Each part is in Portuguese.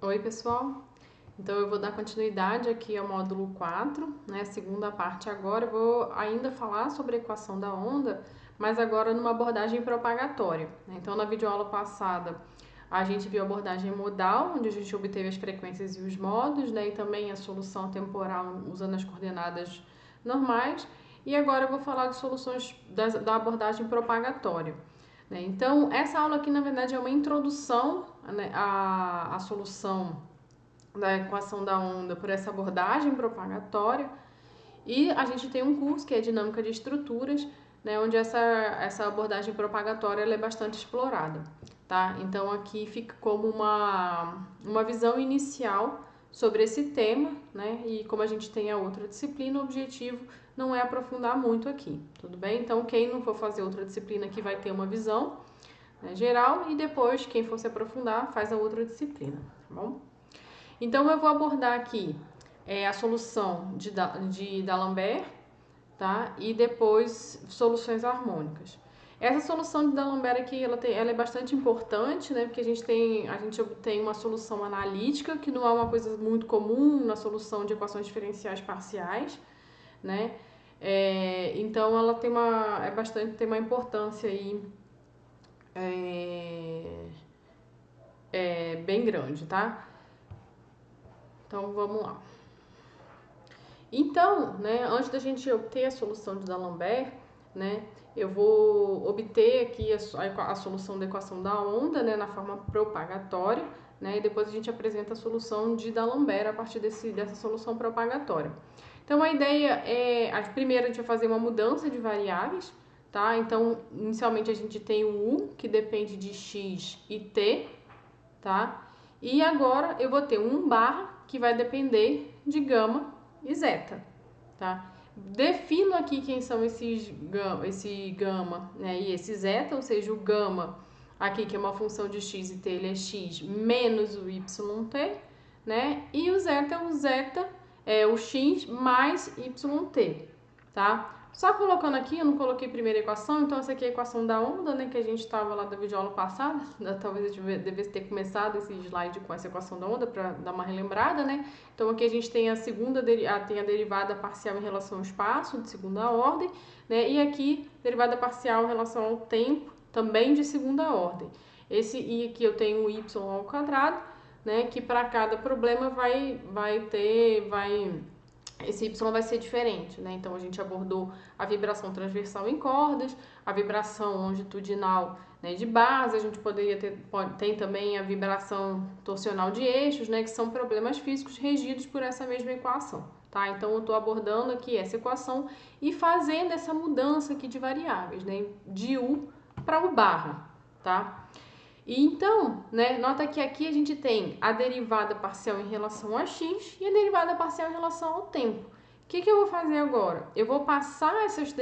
Oi, pessoal. Então, eu vou dar continuidade aqui ao módulo 4, né? Segunda parte agora. Eu vou ainda falar sobre a equação da onda, mas agora numa abordagem propagatória, né? Então, na videoaula passada, a gente viu a abordagem modal, onde a gente obteve as frequências e os modos, né? E também a solução temporal usando as coordenadas normais. E agora eu vou falar de soluções da abordagem propagatória. Então, essa aula aqui, na verdade, é uma introdução, né, à solução da equação da onda por essa abordagem propagatória. E a gente tem um curso que é Dinâmica de Estruturas, né, onde essa abordagem propagatória ela é bastante explorada. Tá? Então, aqui fica como uma visão inicial sobre esse tema, né? E como a gente tem a outra disciplina, o objetivo não é aprofundar muito aqui, tudo bem? Então, quem não for fazer outra disciplina aqui vai ter uma visão, né, geral, e depois, quem for se aprofundar, faz a outra disciplina, tá bom? Então, eu vou abordar aqui a solução de D'Alembert, tá? E depois soluções harmônicas. Essa solução de D'Alembert aqui, ela é bastante importante, né? Porque a gente obtém uma solução analítica, que não é uma coisa muito comum na solução de equações diferenciais parciais, né? Então, ela tem uma importância aí bem grande, tá? Então, vamos lá. Então, né, antes da gente obter a solução de D'Alembert, né, eu vou obter aqui a solução da equação da onda, né, na forma propagatória, né, e depois a gente apresenta a solução de D'Alembert a partir dessa solução propagatória. Então, a ideia primeiro a gente vai fazer uma mudança de variáveis, tá? Então, inicialmente a gente tem o U, que depende de x e t, tá? E agora eu vou ter um barra, que vai depender de gama e zeta, tá? Defino aqui quem são esse gama, né, e esse zeta, ou seja, o gama aqui que é uma função de x e t, ele é x menos o yt, né? E o zeta é o x mais yt, tá? Só colocando aqui, eu não coloquei primeira equação, então essa aqui é a equação da onda, né, que a gente estava lá da videoaula passada. Talvez eu devesse ter começado esse slide com essa equação da onda para dar uma relembrada, né? Então aqui a gente tem tem a derivada parcial em relação ao espaço, de segunda ordem, né? E aqui, derivada parcial em relação ao tempo, também de segunda ordem. E aqui eu tenho o y ao quadrado, né, que para cada problema esse Y vai ser diferente, né? Então a gente abordou a vibração transversal em cordas, a vibração longitudinal, né, de base, a gente tem também a vibração torsional de eixos, né, que são problemas físicos regidos por essa mesma equação, tá? Então eu estou abordando aqui essa equação e fazendo essa mudança aqui de variáveis, né, de U para U barra, tá? E então, né, nota que aqui a gente tem a derivada parcial em relação a x e a derivada parcial em relação ao tempo. O que eu vou fazer agora? Eu vou passar essas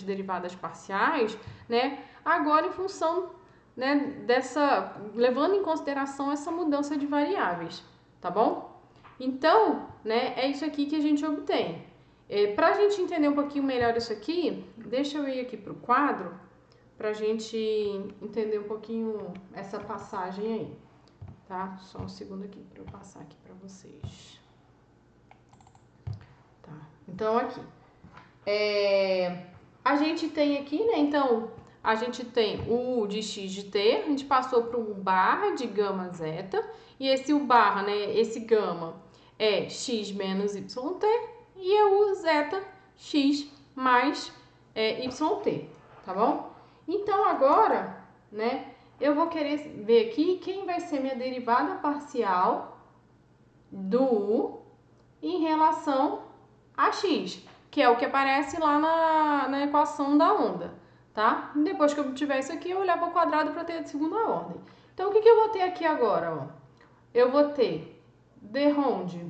derivadas parciais, né, agora em função, né, levando em consideração essa mudança de variáveis, tá bom? Então, né, é isso aqui que a gente obtém. Para a gente entender um pouquinho melhor isso aqui, deixa eu ir aqui para o quadro, para a gente entender um pouquinho essa passagem aí, tá? Só um segundo aqui para eu passar aqui para vocês. Tá? Então, aqui. A gente tem aqui, né? Então, a gente tem o U de x de t, a gente passou para um barra de gama zeta, e esse U barra, né? Esse gama é x menos yt, e é o zeta x mais yt, tá bom? Então, agora, né, eu vou querer ver aqui quem vai ser minha derivada parcial do U em relação a x, que é o que aparece lá na equação da onda, tá? Depois que eu tiver isso aqui, eu olhar para o quadrado para ter a de segunda ordem. Então, o que eu vou ter aqui agora? Ó? Eu vou ter d ronde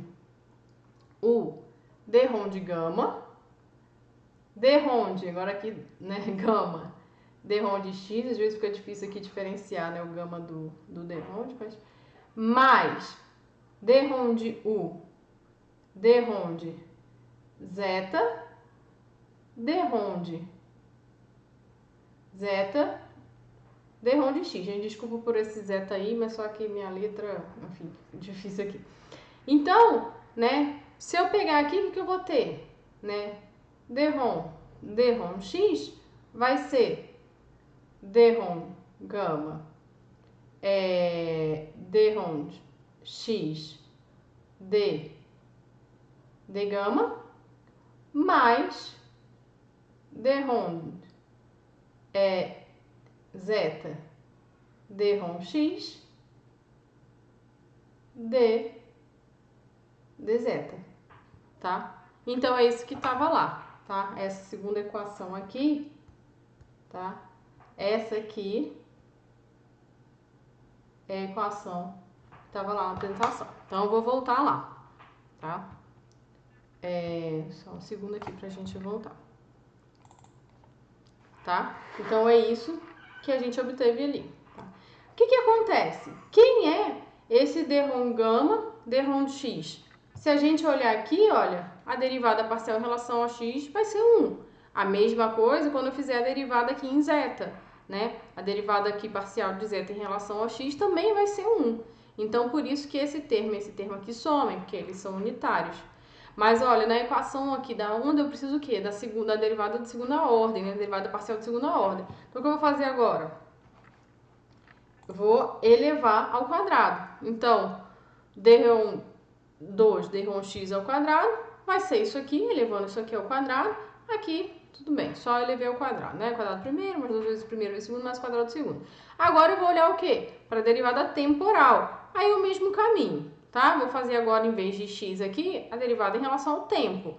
U, d ronde gama, d ronde, agora aqui, né, gama, d ronde x, às vezes fica difícil aqui diferenciar, né, o gama do d ronde, mas mais d ronde U, d ronde zeta, d ronde zeta, d ROM de x. Gente, desculpa por esse zeta aí, mas só que minha letra, enfim, difícil aqui. Então, né, se eu pegar aqui, o que eu vou ter? Né, d ROM x vai ser d ROM gama d ROM x d gama mais d ROM zeta d ROM x d zeta, tá? Então é isso que estava lá, tá? Essa segunda equação aqui, tá? Essa aqui é a equação que estava lá na apresentação. Então eu vou voltar lá, tá? Só um segundo aqui pra gente voltar. Tá? Então é isso que a gente obteve ali. Tá? O que acontece? Quem é esse d ROM gama, d ROM x? Se a gente olhar aqui, olha, a derivada parcial em relação a x vai ser 1. A mesma coisa quando eu fizer a derivada aqui em zeta, né? A derivada aqui parcial de zeta em relação ao x também vai ser 1. Então, por isso que esse termo e esse termo aqui somem, porque eles são unitários. Mas olha, na equação aqui da onda eu preciso o quê? Da derivada de segunda ordem, né? Derivada parcial de segunda ordem. Então, o que eu vou fazer agora? Eu vou elevar ao quadrado. Então, d ROM x ao quadrado vai ser isso aqui, elevando isso aqui ao quadrado. Aqui, tudo bem, só elevei ao quadrado, né? Quadrado primeiro, mais 2 vezes primeiro vezes segundo, mais quadrado segundo. Agora eu vou olhar o quê? Para a derivada temporal. Aí o mesmo caminho, tá? Vou fazer agora, em vez de x aqui, a derivada em relação ao tempo.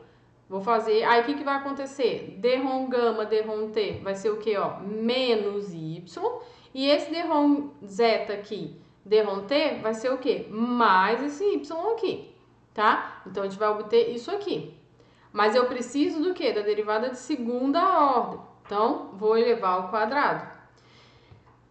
Vou fazer, aí o que vai acontecer? D ROM gama, D ROM t vai ser o quê, ó? Menos y. E esse d ROM zeta aqui, d ROM t, vai ser o quê? Mais esse y aqui, tá? Então, a gente vai obter isso aqui. Mas eu preciso do quê? Da derivada de segunda ordem. Então, vou elevar ao quadrado.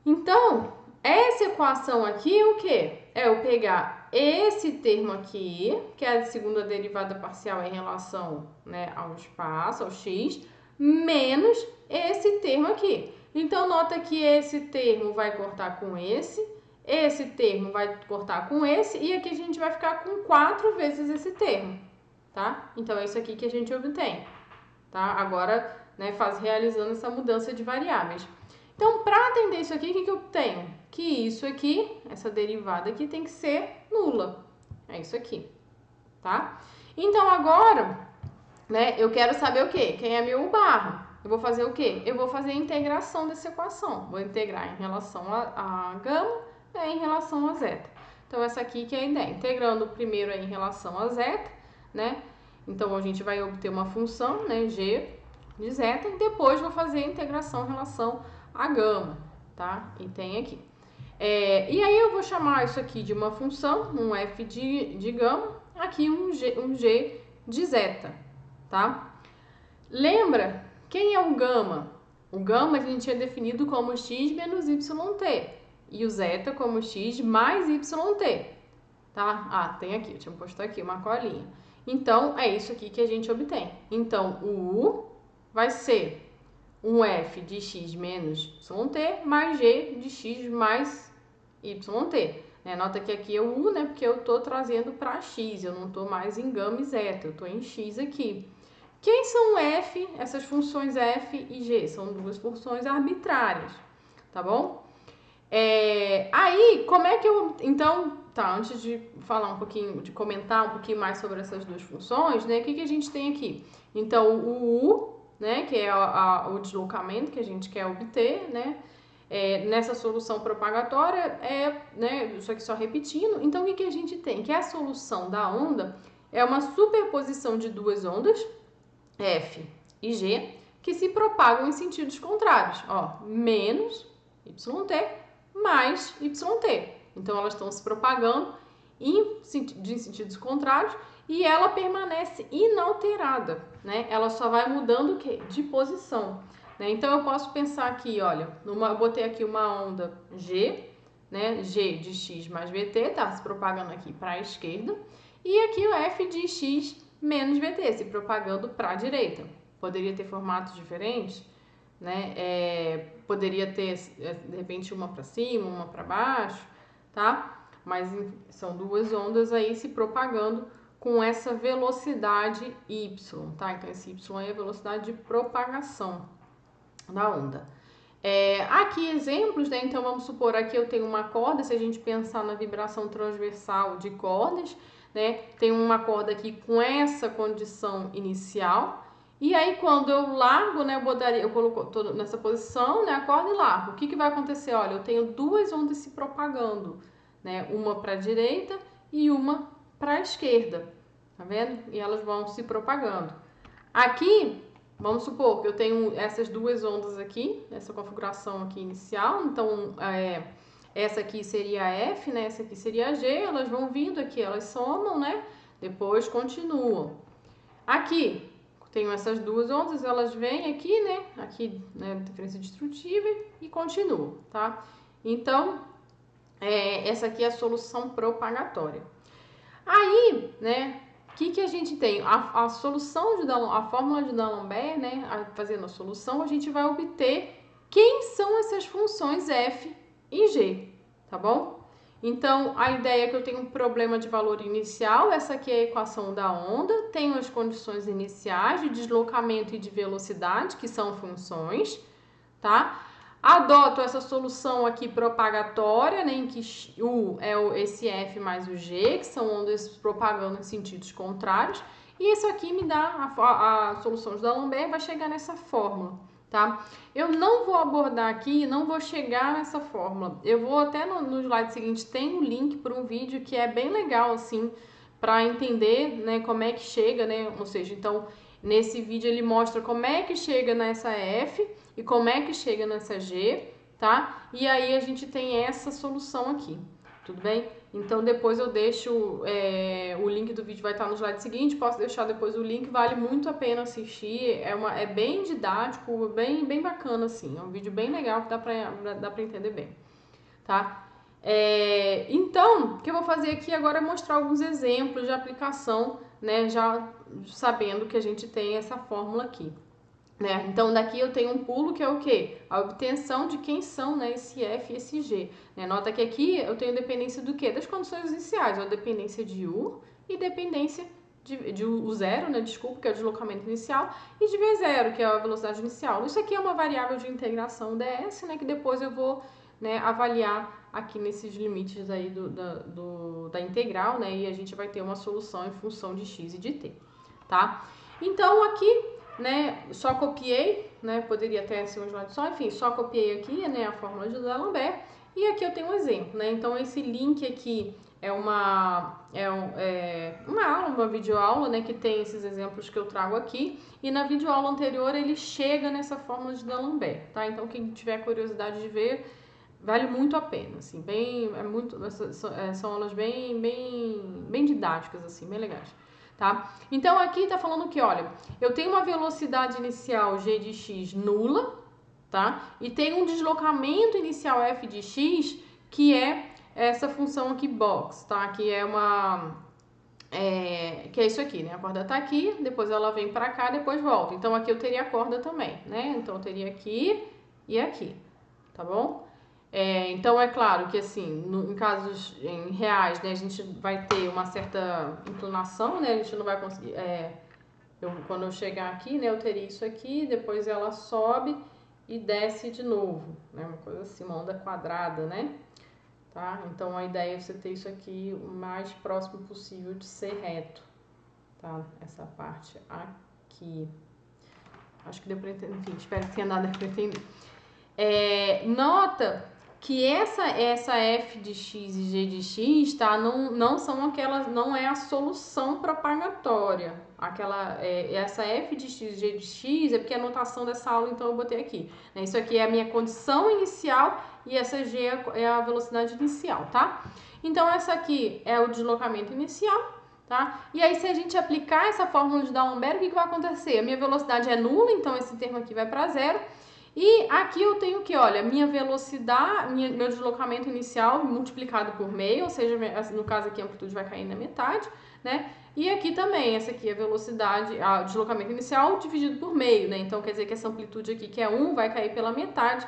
Então, essa equação aqui é o quê? É eu pegar esse termo aqui, que é a segunda derivada parcial em relação, né, ao espaço, ao x, menos esse termo aqui. Então, nota que esse termo vai cortar com esse termo vai cortar com esse, e aqui a gente vai ficar com 4 vezes esse termo, tá? Então, é isso aqui que a gente obtém, tá? Agora, né, realizando essa mudança de variáveis. Então, para atender isso aqui, o que eu tenho? Que isso aqui, essa derivada aqui, tem que ser nula. É isso aqui, tá? Então, agora, né, eu quero saber o quê? Quem é meu barra? Eu vou fazer o quê? Eu vou fazer a integração dessa equação. Vou integrar em relação a gama e em relação a zeta. Então, essa aqui que é a ideia. Integrando primeiro em relação a zeta, né? Então, a gente vai obter uma função, né, g de zeta, e depois vou fazer a integração em relação a gama, tá? E tem aqui. E aí eu vou chamar isso aqui de uma função, um f de gama, aqui um g de zeta, tá? Lembra, quem é o gama? O gama a gente tinha definido como x menos yt, e o zeta como x mais yt, tá? Ah, tem aqui, eu tinha posto aqui uma colinha. Então, é isso aqui que a gente obtém. Então, o u vai ser um f de x menos yt mais g de x mais yt. Né? Nota que aqui é o u, né? Porque eu estou trazendo para x, eu não estou mais em gama e zeta, eu estou em x aqui. Quem são f, essas funções f e g? São duas funções arbitrárias, tá bom? Aí, como é que eu... Então, tá, antes de falar um pouquinho, de comentar um pouquinho mais sobre essas duas funções, né? O que a gente tem aqui? Então, o u, né, que é o deslocamento que a gente quer obter, né, nessa solução propagatória, né, isso aqui só repetindo. Então, o que a gente tem? Que a solução da onda é uma superposição de duas ondas, F e G, que se propagam em sentidos contrários, ó, menos YT mais YT. Então, elas estão se propagando em sentidos contrários, e ela permanece inalterada, né? Ela só vai mudando o quê? De posição, né? Então, eu posso pensar aqui, olha, eu botei aqui uma onda G, né? G de x mais VT, tá se propagando aqui para a esquerda, e aqui o F de x menos VT, se propagando para a direita. Poderia ter formatos diferentes, né? Poderia ter, de repente, uma para cima, uma para baixo, tá? Mas são duas ondas aí se propagando com essa velocidade y, tá? Então, esse y é a velocidade de propagação da onda. Aqui exemplos, né? Então, vamos supor, aqui eu tenho uma corda, se a gente pensar na vibração transversal de cordas, né? Tem uma corda aqui com essa condição inicial, e aí quando eu largo, né? Eu coloco nessa posição, né? A corda e largo. O que vai acontecer? Olha, eu tenho duas ondas se propagando, né? Uma para a direita e uma para a esquerda, tá vendo? E elas vão se propagando. Aqui, vamos supor que eu tenho essas duas ondas aqui, essa configuração aqui inicial, então essa aqui seria a F, né? Essa aqui seria a G, elas vão vindo aqui, elas somam, né? Depois continuam. Aqui, tenho essas duas ondas, elas vêm aqui, né? Aqui, né? Diferença destrutiva e continuam, tá? Então, essa aqui é a solução propagatória. Aí, né? O que a gente tem? A solução a fórmula de D'Alembert, né? Fazendo a solução, a gente vai obter quem são essas funções f e g, tá bom? Então, a ideia é que eu tenho um problema de valor inicial, essa aqui é a equação da onda, tenho as condições iniciais de deslocamento e de velocidade, que são funções, tá? Adoto essa solução aqui propagatória, né, em que U é esse F mais o G, que são ondas propagando em sentidos contrários. E isso aqui me dá a solução de D'Alembert, vai chegar nessa fórmula, tá? Eu não vou abordar aqui, não vou chegar nessa fórmula. Eu vou até no slide seguinte, tem um link para um vídeo que é bem legal, assim, para entender, né, como é que chega, né? Ou seja, então, nesse vídeo ele mostra como é que chega nessa F e como é que chega nessa G, tá? E aí a gente tem essa solução aqui, tudo bem? Então depois eu deixo, o link do vídeo vai estar no slide seguinte, posso deixar depois o link, vale muito a pena assistir, é bem didático, bem bacana assim, é um vídeo bem legal que dá pra entender bem, tá? Então, o que eu vou fazer aqui agora é mostrar alguns exemplos de aplicação, né, já sabendo que a gente tem essa fórmula aqui. Né? Então, daqui eu tenho um pulo que é o quê? A obtenção de quem são, né, esse F e esse G. Né? Nota que aqui eu tenho dependência do quê? Das condições iniciais. A dependência de U e dependência de U0, né? Desculpa, que é o deslocamento inicial, e de V0, que é a velocidade inicial. Isso aqui é uma variável de integração ds, né, que depois eu vou, né, avaliar aqui nesses limites aí da integral, né? E a gente vai ter uma solução em função de x e de t, tá? Então, aqui, né, só copiei, né, poderia ter assim um slide só, enfim, só copiei aqui, né, a fórmula de D'Alembert, e aqui eu tenho um exemplo, né, então esse link aqui é uma aula, uma videoaula, né, que tem esses exemplos que eu trago aqui, e na videoaula anterior ele chega nessa fórmula de D'Alembert, tá, então quem tiver curiosidade de ver, vale muito a pena, assim, são aulas bem didáticas, assim, bem legais. Tá? Então, aqui tá falando que, olha, eu tenho uma velocidade inicial g de x nula, tá? E tem um deslocamento inicial f de x, que é essa função aqui box, tá? Que é que é isso aqui, né? A corda tá aqui, depois ela vem pra cá, depois volta. Então, aqui eu teria a corda também, né? Então, eu teria aqui e aqui, tá bom? Então, é claro que, assim, em casos em reais, né, a gente vai ter uma certa inclinação, né, a gente não vai conseguir... quando eu chegar aqui, né, eu teria isso aqui, depois ela sobe e desce de novo, né, uma coisa assim, uma onda quadrada, né, tá? Então, a ideia é você ter isso aqui o mais próximo possível de ser reto, tá? Essa parte aqui. Acho que deu pra entender, enfim, espero que tenha dado pra entender. Nota que essa f de x e g de x, tá? Não são aquelas, não é a solução propagatória. Essa f de x e g de x é porque é a notação dessa aula, então eu botei aqui. Né? Isso aqui é a minha condição inicial e essa g é a velocidade inicial, tá? Então, essa aqui é o deslocamento inicial, tá? E aí, se a gente aplicar essa fórmula de D'Alembert, o que vai acontecer? A minha velocidade é nula, então esse termo aqui vai para zero. E aqui eu tenho que, olha, minha velocidade, meu deslocamento inicial multiplicado por meio, ou seja, no caso aqui a amplitude vai cair na metade, né? E aqui também, essa aqui é a velocidade, o deslocamento inicial dividido por meio, né? Então quer dizer que essa amplitude aqui, que é 1, vai cair pela metade.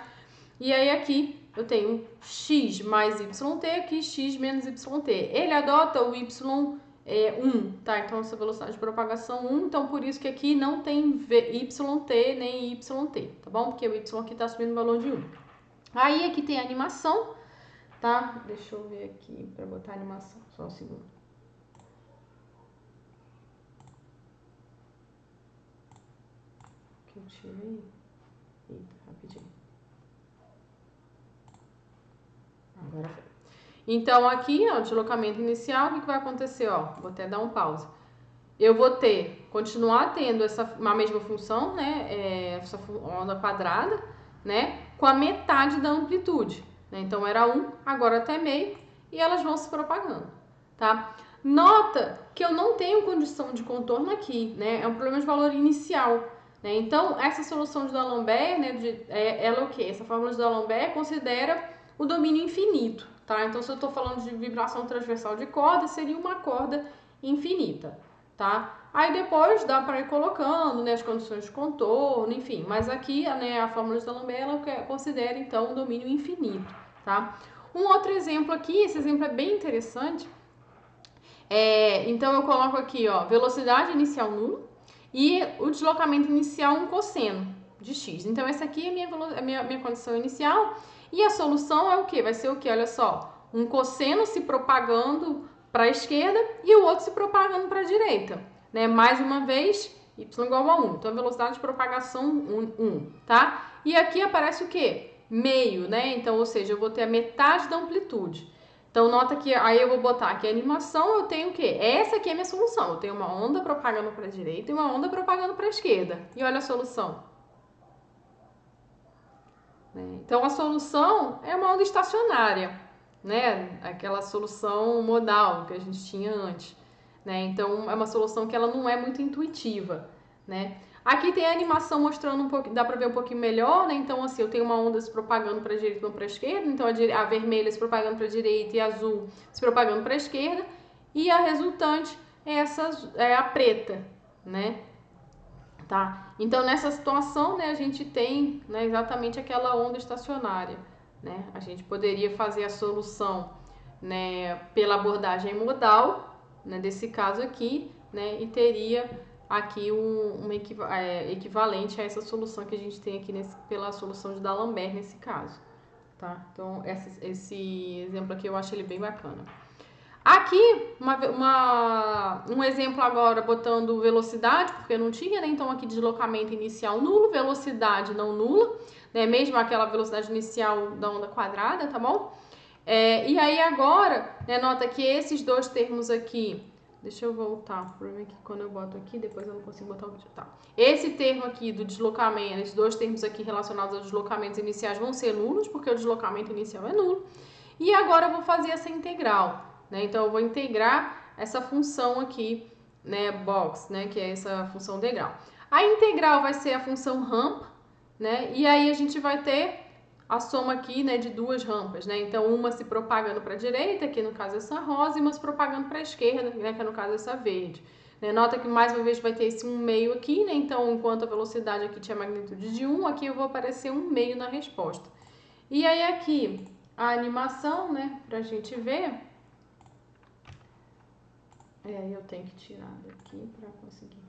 E aí aqui eu tenho x mais yt, aqui x menos yt. Ele adota o y 1, tá? Então essa velocidade de propagação 1, então por isso que aqui não tem yt nem yt, tá bom? Porque o y aqui tá assumindo o valor de 1. Aí aqui tem a animação, tá? Deixa eu ver aqui para botar a animação, só um segundo. Que eu tirei. Eita, rapidinho. Agora foi. Então aqui, ó, deslocamento inicial, o que vai acontecer, ó? Vou até dar um pause. Eu vou continuar tendo a mesma função, né? Essa onda quadrada, né? Com a metade da amplitude. Né? Então era 1, agora até meio, e elas vão se propagando, tá? Nota que eu não tenho condição de contorno aqui, né? É um problema de valor inicial. Né? Então, essa solução de D'Alembert, né? Ela é o quê? Essa fórmula de D'Alembert considera o domínio infinito, tá? Então, se eu estou falando de vibração transversal de corda, seria uma corda infinita, tá? Aí depois dá para ir colocando, né, as condições de contorno, enfim. Mas aqui, né, a fórmula de D'Alembert, ela considera, então, o domínio infinito, tá? Um outro exemplo aqui, esse exemplo é bem interessante. Então, eu coloco aqui, ó, velocidade inicial nula e o deslocamento inicial um cosseno de x. Então, essa aqui é a minha condição inicial. E a solução é o quê? Vai ser o quê? Olha só, um cosseno se propagando para a esquerda e o outro se propagando para a direita. Né? Mais uma vez, y igual a 1. Então, a velocidade de propagação 1, tá? E aqui aparece o quê? Meio, né? Então, ou seja, eu vou ter a metade da amplitude. Então, nota que aí eu vou botar aqui a animação, eu tenho o quê? Essa aqui é a minha solução. Eu tenho uma onda propagando para a direita e uma onda propagando para a esquerda. E olha a solução. Então, a solução é uma onda estacionária, né? Aquela solução modal que a gente tinha antes, né? Então, é uma solução que ela não é muito intuitiva, né? Aqui tem a animação mostrando um pouco, dá para ver um pouquinho melhor, né? Então, assim, eu tenho uma onda se propagando para a direita e uma para a esquerda. Então, a vermelha se propagando para a direita e a azul se propagando para a esquerda. E a resultante é a preta, né? Tá? Então, nessa situação, né, a gente tem, né, exatamente aquela onda estacionária. Né? A gente poderia fazer a solução, né, pela abordagem modal, né, desse caso aqui, né, e teria aqui um equivalente a essa solução que a gente tem aqui pela solução de D'Alembert nesse caso. Tá? Então, esse exemplo aqui eu acho ele bem bacana. Aqui, um exemplo agora botando velocidade, porque não tinha, né? Então aqui deslocamento inicial nulo, velocidade não nula, né? Mesmo aquela velocidade inicial da onda quadrada, tá bom? E aí agora, né, nota que esses dois termos aqui, deixa eu voltar, o problema é que quando eu boto aqui, depois eu não consigo botar o vídeo, tá? Esse termo aqui do deslocamento, esses dois termos aqui relacionados aos deslocamentos iniciais vão ser nulos, porque o deslocamento inicial é nulo. E agora eu vou fazer essa integral. Né? Então, eu vou integrar essa função aqui, né, box, né, que é essa função degrau. A integral vai ser a função rampa, né, e aí a gente vai ter a soma aqui, né, de duas rampas, né, então uma se propagando para a direita, que no caso é essa rosa, e uma se propagando para a esquerda, né, que no caso é essa verde. Né? Nota que mais uma vez vai ter esse 1 meio aqui, né, então enquanto a velocidade aqui tinha magnitude de 1, aqui eu vou aparecer 1 meio na resposta. E aí aqui a animação, né, para a gente ver... eu tenho que tirar daqui para conseguir.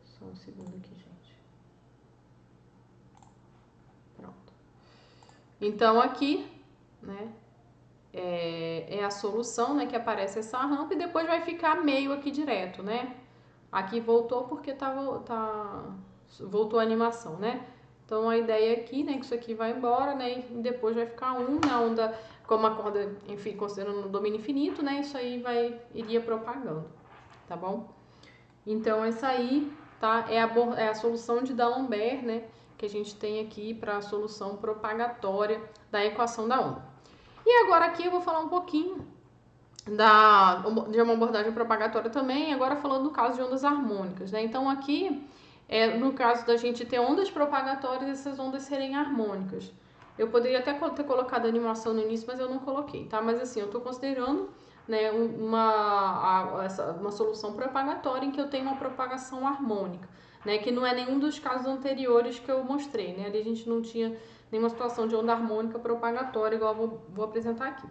Só um segundo aqui, gente. Pronto. Então, aqui, né, é a solução, né, que aparece essa rampa e depois vai ficar meio aqui direto, né? Aqui voltou porque voltou a animação, né? Então, a ideia aqui, né, que isso aqui vai embora, né, e depois vai ficar 1 na onda, como a corda, enfim, considerando o domínio infinito, né, isso aí iria propagando, tá bom? Então, essa aí, tá, é a solução de D'Alembert, né, que a gente tem aqui para a solução propagatória da equação da onda. E agora aqui eu vou falar um pouquinho de uma abordagem propagatória também, agora falando no caso de ondas harmônicas, né? Então, aqui no caso da gente ter ondas propagatórias, essas ondas serem harmônicas. Eu poderia até ter colocado a animação no início, mas eu não coloquei, tá? Mas assim, eu estou considerando, né, uma solução propagatória em que eu tenho uma propagação harmônica, né? Que não é nenhum dos casos anteriores que eu mostrei, né? Ali a gente não tinha nenhuma situação de onda harmônica propagatória, igual eu vou apresentar aqui.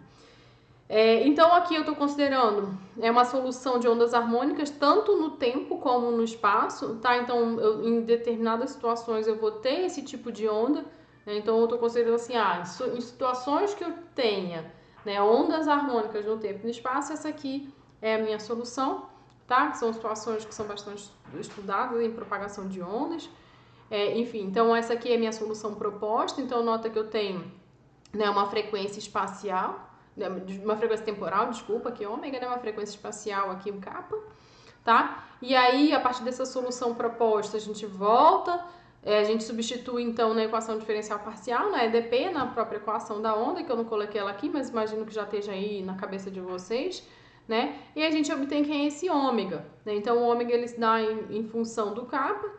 Então aqui eu estou considerando uma solução de ondas harmônicas tanto no tempo como no espaço, tá? Então em determinadas situações eu vou ter esse tipo de onda, né? Então eu estou considerando assim, em situações que eu tenha, né, ondas harmônicas no tempo e no espaço, essa aqui é a minha solução, tá? Que são situações que são bastante estudadas em propagação de ondas. Enfim, então essa aqui é a minha solução proposta. Então nota que eu tenho, né, uma frequência espacial, uma frequência temporal, desculpa, aqui ômega, né, uma frequência espacial aqui, um kappa, tá? E aí, a partir dessa solução proposta, a gente volta, a gente substitui, então, na equação diferencial parcial, na EDP, na própria equação da onda, que eu não coloquei ela aqui, mas imagino que já esteja aí na cabeça de vocês, né? E a gente obtém quem é esse ômega, né? Então, o ômega, ele se dá em função do kappa,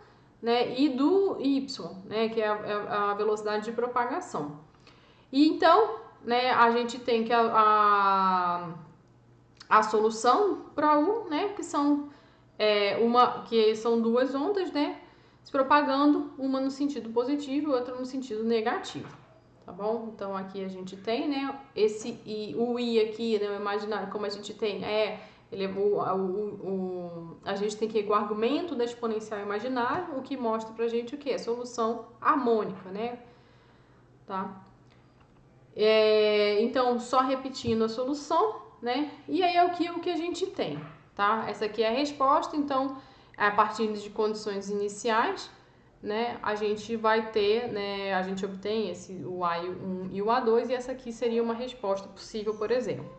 né, e do y, né, que é a velocidade de propagação. E então, né, a gente tem que a solução para U, né, que são duas ondas, né, se propagando, uma no sentido positivo e outra no sentido negativo, tá bom? Então aqui a gente tem, né, o I aqui, né, o imaginário, como a gente tem, a gente tem que o argumento da exponencial imaginária, o que mostra pra gente o que? A solução harmônica, né, tá? Então, só repetindo a solução, né? E aí é o que a gente tem, tá? Essa aqui é a resposta, então, a partir de condições iniciais, né? A gente vai ter, né? A gente obtém o A1 e o A2, e essa aqui seria uma resposta possível, por exemplo.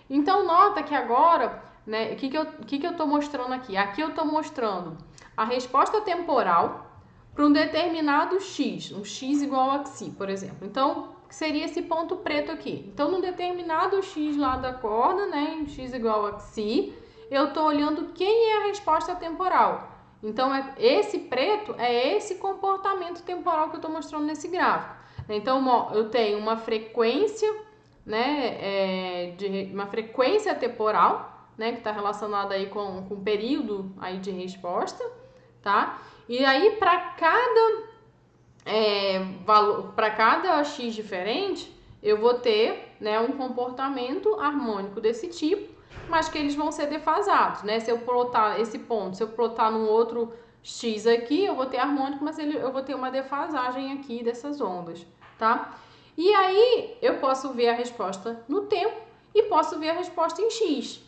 Então, nota que agora, né? O que eu tô mostrando aqui? Aqui eu tô mostrando a resposta temporal para um determinado x, um x igual a xi, por exemplo. Então, seria esse ponto preto aqui. Então, num determinado x lá da corda, né, em x igual a xi, eu estou olhando quem é a resposta temporal. Então, esse preto é esse comportamento temporal que eu estou mostrando nesse gráfico. Então, eu tenho uma frequência, né, uma frequência temporal, né, que está relacionada aí com o período aí de resposta, tá? E aí, para cada x diferente, eu vou ter, né, um comportamento harmônico desse tipo, mas que eles vão ser defasados, né? Se eu plotar esse ponto, se eu plotar num outro x aqui, eu vou ter harmônico, mas eu vou ter uma defasagem aqui dessas ondas, tá? E aí, eu posso ver a resposta no tempo e posso ver a resposta em x,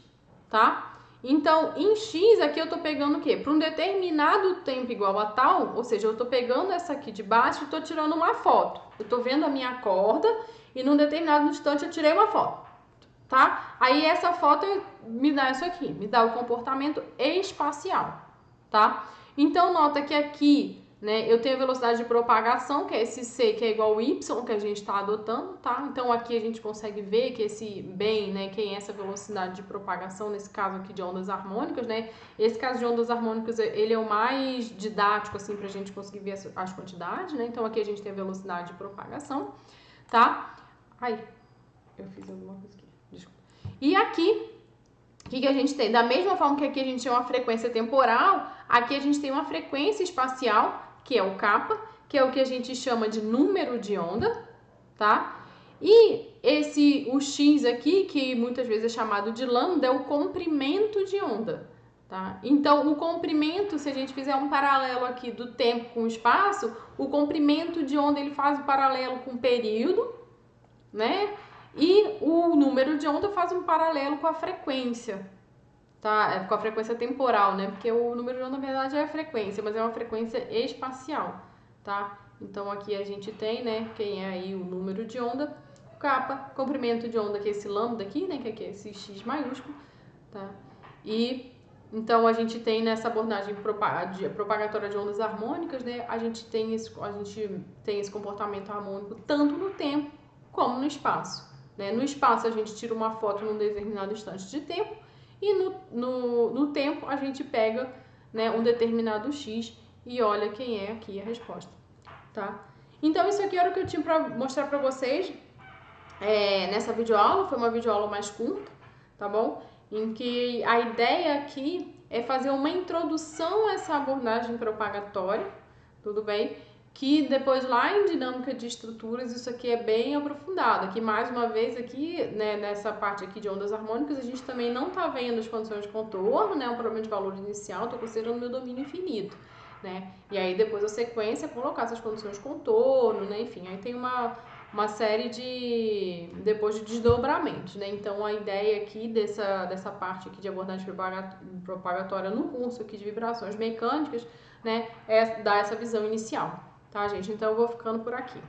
tá? Então, em x, aqui eu estou pegando o quê? Para um determinado tempo igual a tal, ou seja, eu estou pegando essa aqui de baixo e estou tirando uma foto. Eu estou vendo a minha corda e num determinado instante eu tirei uma foto, tá? Aí essa foto me dá isso aqui, me dá o comportamento espacial, tá? Então, nota que aqui, né, eu tenho a velocidade de propagação, que é esse c, que é igual ao y, que a gente está adotando, tá? Então, aqui a gente consegue ver que esse bem, né, que é essa velocidade de propagação, nesse caso aqui de ondas harmônicas, né? Esse caso de ondas harmônicas, ele é o mais didático, assim, pra gente conseguir ver as quantidades, né? Então, aqui a gente tem a velocidade de propagação, tá? Ai, eu fiz alguma coisa aqui, desculpa. E aqui, o que a gente tem? Da mesma forma que aqui a gente tem uma frequência temporal, aqui a gente tem uma frequência espacial, que é o kappa, que é o que a gente chama de número de onda, tá? E o x aqui, que muitas vezes é chamado de lambda, é o comprimento de onda, tá? Então, o comprimento, se a gente fizer um paralelo aqui do tempo com o espaço, o comprimento de onda ele faz um paralelo com o período, né? E o número de onda faz um paralelo com a frequência, tá? Com a frequência temporal, né? Porque o número de onda, na verdade, é a frequência, mas é uma frequência espacial, tá? Então, aqui a gente tem, né, quem é aí o número de onda, o kappa, comprimento de onda, que é esse lambda aqui, né, que é esse x maiúsculo, tá? E, então, a gente tem nessa abordagem propagatória de ondas harmônicas, né, a gente tem esse comportamento harmônico tanto no tempo como no espaço, né? No espaço, a gente tira uma foto num determinado instante de tempo, e no tempo a gente pega, né, um determinado x e olha quem é aqui a resposta, tá? Então isso aqui era o que eu tinha para mostrar para vocês nessa videoaula. Foi uma videoaula mais curta, tá bom? Em que a ideia aqui é fazer uma introdução a essa abordagem propagatória, tudo bem? Que depois lá em dinâmica de estruturas isso aqui é bem aprofundado. Aqui mais uma vez aqui, né, nessa parte aqui de ondas harmônicas, a gente também não está vendo as condições de contorno, né, um problema de valor inicial, estou considerando meu domínio infinito, né? E aí depois a sequência colocar essas condições de contorno, né? Enfim, aí tem uma série de depois de desdobramentos, né? Então a ideia aqui dessa parte aqui de abordagem propagatória no curso aqui de vibrações mecânicas, né, é dar essa visão inicial, tá, gente? Então eu vou ficando por aqui.